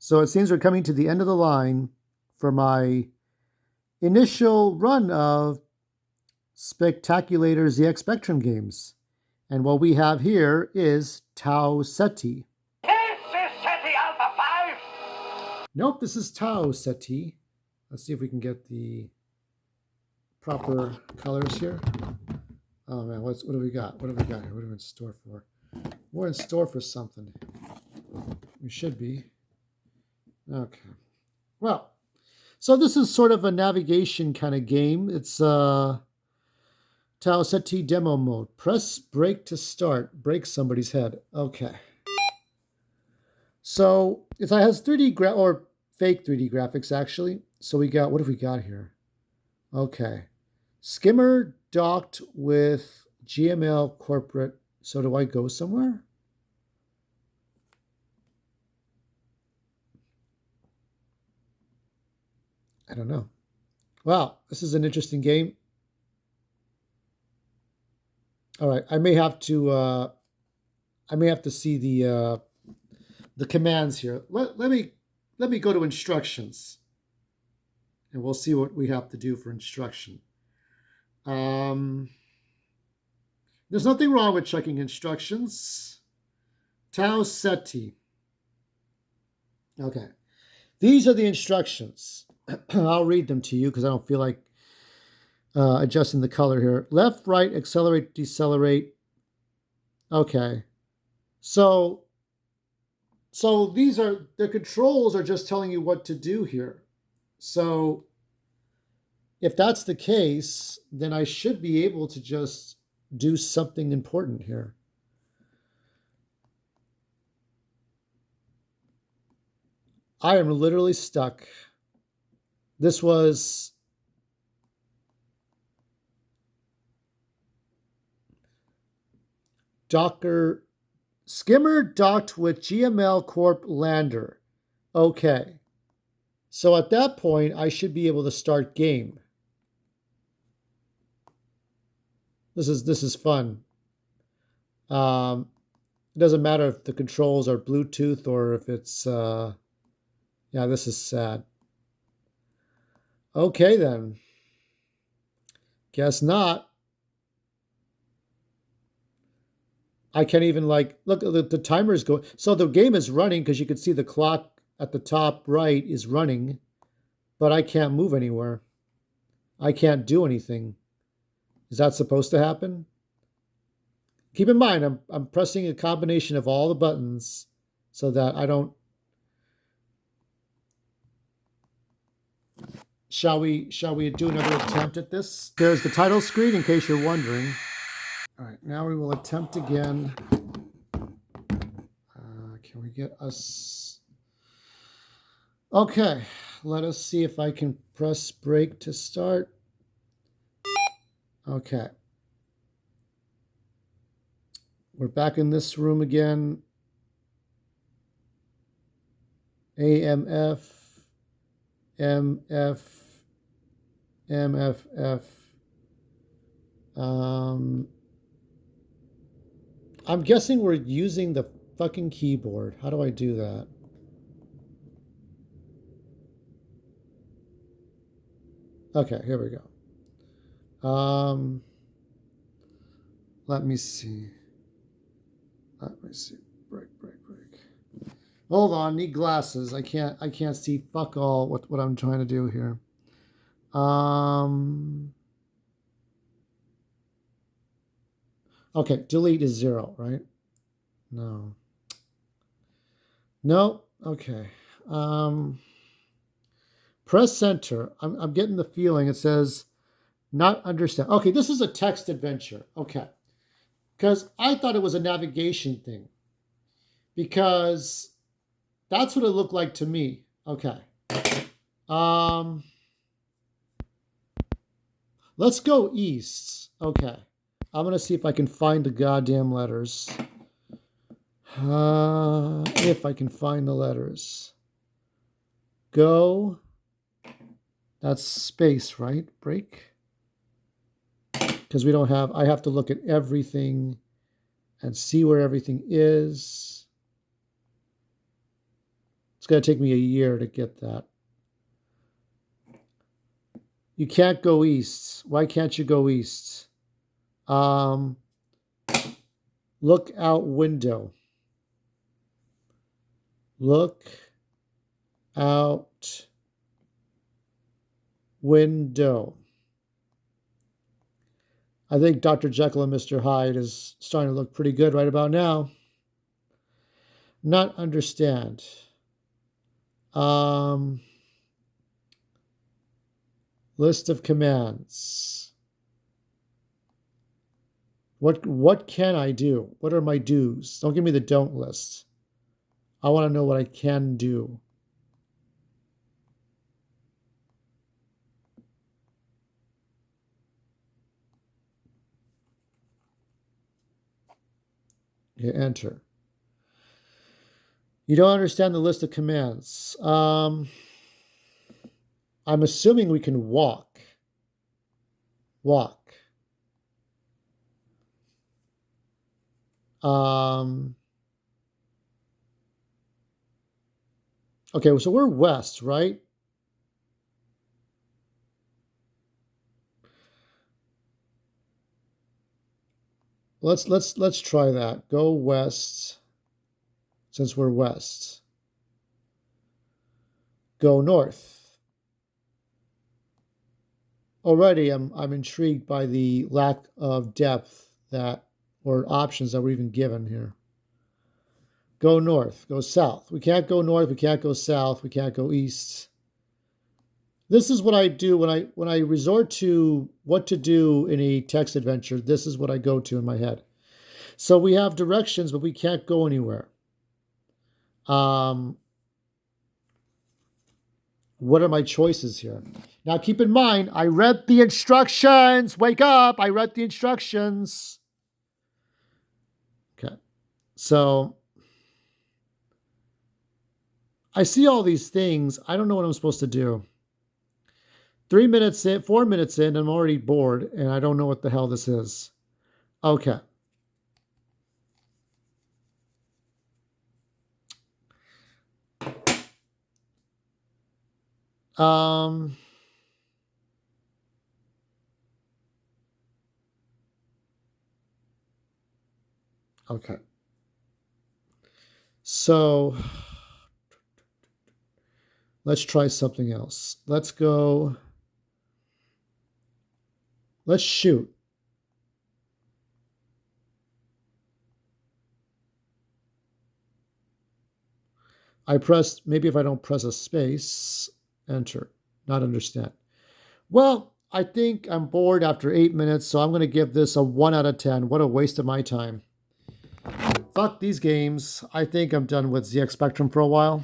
So it seems we're coming to the end of the line for my initial run of Spectaculators ZX Spectrum games. And what we have here is Tau Ceti. This is Ceti Alpha 5. Nope, this is Tau Ceti. Let's see if we can get the proper colors here. Oh man, what do we got? What have we got here? What are we in store for? We're in store for something. We should be. Okay. Well, so this is sort of a navigation kind of game. It's Tau Ceti demo mode. Press break to start. Break somebody's head. Okay. So it has 3D or fake 3D graphics actually. So we got, what have we got here? Okay. Skimmer docked with GML corporate. So do I go somewhere? I don't know. Wow, this is an interesting game. All right, I may have to see the commands here. Let me go to instructions, and we'll see what we have to do for instruction. There's nothing wrong with checking instructions. Tau Ceti. Okay, these are the instructions. I'll read them to you because I don't feel like adjusting the color here. Left, right, accelerate, decelerate. Okay. So these are, the controls are just telling you what to do here. So if that's the case, then I should be able to just do something important here. I am literally stuck. This was Skimmer docked with GML Corp lander. Okay. So at that point, I should be able to start game. This is fun. It doesn't matter if the controls are Bluetooth or if it's yeah, this is sad. Okay then. Guess not. I can't even look, the timer is going. So the game is running because you can see the clock at the top right is running, but I can't move anywhere. I can't do anything. Is that supposed to happen? Keep in mind, I'm pressing a combination of all the buttons so that I don't. Shall we do another attempt at this? There's the title screen in case you're wondering. All right, now we will attempt again. Can we get us? Okay, let us see if I can press break to start. Okay. We're back in this room again. AMF, MF, MFF. I'm guessing we're using the fucking keyboard. How do I do that? Okay, here we go. Let me see. Break. Hold on, need glasses. I can't see fuck all what I'm trying to do here. Okay, delete is 0, right? No. Okay. Press center. I'm getting the feeling it says not understand. Okay, this is a text adventure. Okay. Because I thought it was a navigation thing. Because that's what it looked like to me. Okay. Let's go east. Okay. I'm going to see if I can find the goddamn letters. If I can find the letters. Go. That's space, right? Break. Because we don't have, I have to look at everything and see where everything is. It's going to take me a year to get that. You can't go east. Why can't you go east? Look out window. Look out window. I think Dr. Jekyll and Mr. Hyde is starting to look pretty good right about now. Not understand. List of commands. What can I do? What are my do's? Don't give me the don't list. I want to know what I can do. Okay, enter. You don't understand the list of commands. I'm assuming we can walk. Walk. Okay, so we're west, right? Let's try that. Go west, since we're west. Go north. Already, I'm intrigued by the lack of depth or options that we're even given here. Go north. Go south. We can't go north. We can't go south. We can't go east. This is what I do when I resort to what to do in a text adventure. This is what I go to in my head. So we have directions, but we can't go anywhere. What are my choices here? Now keep in mind, I read the instructions. Wake up. I read the instructions. Okay. So I see all these things. I don't know what I'm supposed to do. 3 minutes in, 4 minutes in, I'm already bored and I don't know what the hell this is. Okay. Okay. So let's try something else. Let's shoot. Maybe if I don't press a space, enter, not understand. Well, I think I'm bored after 8 minutes, so I'm going to give this a 1 out of 10. What a waste of my time. Fuck these games. I think I'm done with ZX Spectrum for a while.